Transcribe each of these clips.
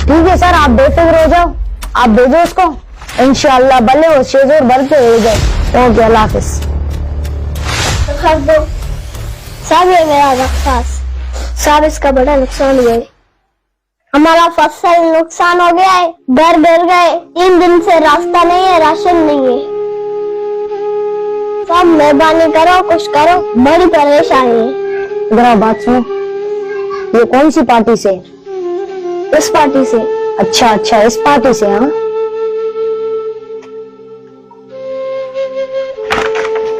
ठीक है सर, आप बेफिक्र हो जाओ, आप भेजो उसको, इंशाअल्लाह भले वो शेजोर भर के हो जाए। ओके, अल्लाह हाफिज। साहब ये मेरा रख्तास साहब, इसका बड़ा नुकसान हुआ है। हमारा फसल नुकसान हो गया है, घर गिर गए, 3 दिन से रास्ता नहीं है, राशन नहीं है। सब मेहरबानी करो, कुछ करो, बड़ी परेशानी है। जरा बात सुनो, ये कौन सी पार्टी से? इस पार्टी से। अच्छा अच्छा, इस पार्टी से। हाँ,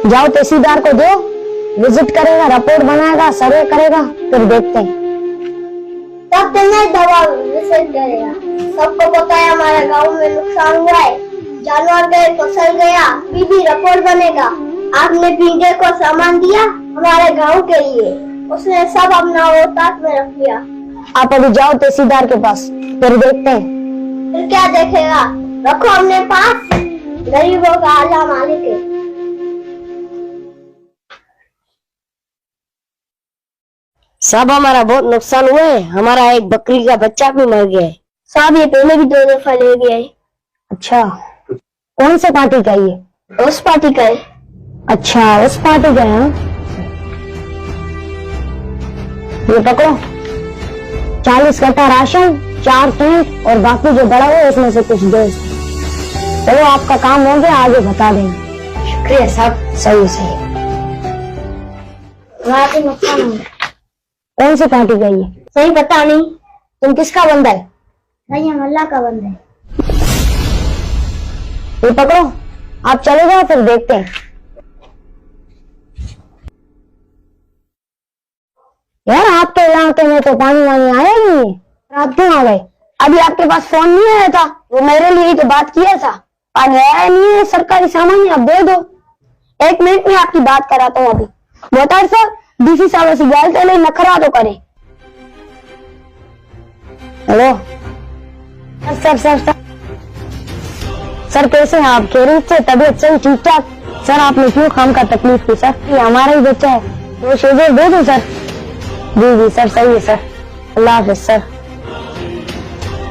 जाओ तहसीलदार को दो, विजिट करेगा, रिपोर्ट बनाएगा, सर्वे करेगा, फिर देखते हैं। तब तुम्हें दवा विजिट करेगा। सबको पता है हमारे गांव में नुकसान हुआ है, जानवर गए, फसल गया, भी रिपोर्ट बनेगा। आपने पीजे को सामान दिया हमारे गांव के लिए, उसने सब अपना औकात में रख लिया। आप अभी जाओ तहसीलदार के पास, फिर देखते हैं। फिर क्या देखेगा, रखो अपने पास, गरीबों का आला मालिक है। सब हमारा बहुत नुकसान हुआ है, हमारा एक बकरी का बच्चा भी मर गया है। साहब ये पहले भी 2 दफा ले गया है। अच्छा, कौन से पार्टी का ये? उस पार्टी का है। अच्छा, उस पार्टी का है। ये पकड़ो, 40 कट्टा राशन, 4 टेंट और बाकी जो बड़ा हुआ उसमें से कुछ दो। चलो आपका काम हो गया, आगे बता देंगे। शुक्रिया साहब। सही सही। नुकसान हो गया। कौन सी पार्टी का ये? सही पता नहीं। तुम किसका बंदा है? नहीं, हम अल्लाह का बंदा है। ये पकड़ो, आप चले जाओ, फिर देखते हैं। यार आपके इलाके में तो पानी वानी आया ही नहीं है, आप क्यों आ गए? अभी आपके पास फोन नहीं आया था? वो मेरे लिए तो बात किया था। पानी आया नहीं है, सरकारी सामान है, आप दे दो। 1 मिनट में आपकी बात कराता हूँ। अभी मोटर सर डीसी साहब ऐसी गालते ले, नखरा तो करे। Hello sir, sir sir sir कैसे हैं आप? खैरियत से? तबीयत सही, ठीक ठाक? सर आपने क्यों खाम का तकलीफ की सर? ये हमारा ही बच्चा है, तो शेजर दे दो सर। जी जी सर, सही है सर। अल्लाह हाफिज सर।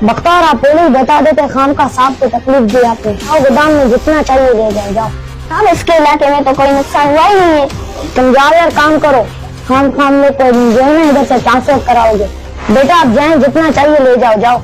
बख्तार आप पहले ही बता देते, खाम का साहब को तकलीफ दी आपने। आओ गोदाम में जितना चाहिए ले जाओ, जाओ। साहब इसके इलाके में तो कोई नुकसान हुआ ही नहीं है। तुम जाओ यार, काम करो। खाम में तो जो है ना इधर से ट्रांसफर कराओगे। बेटा आप जाएं, जितना चाहिए ले जाओ, जाओ।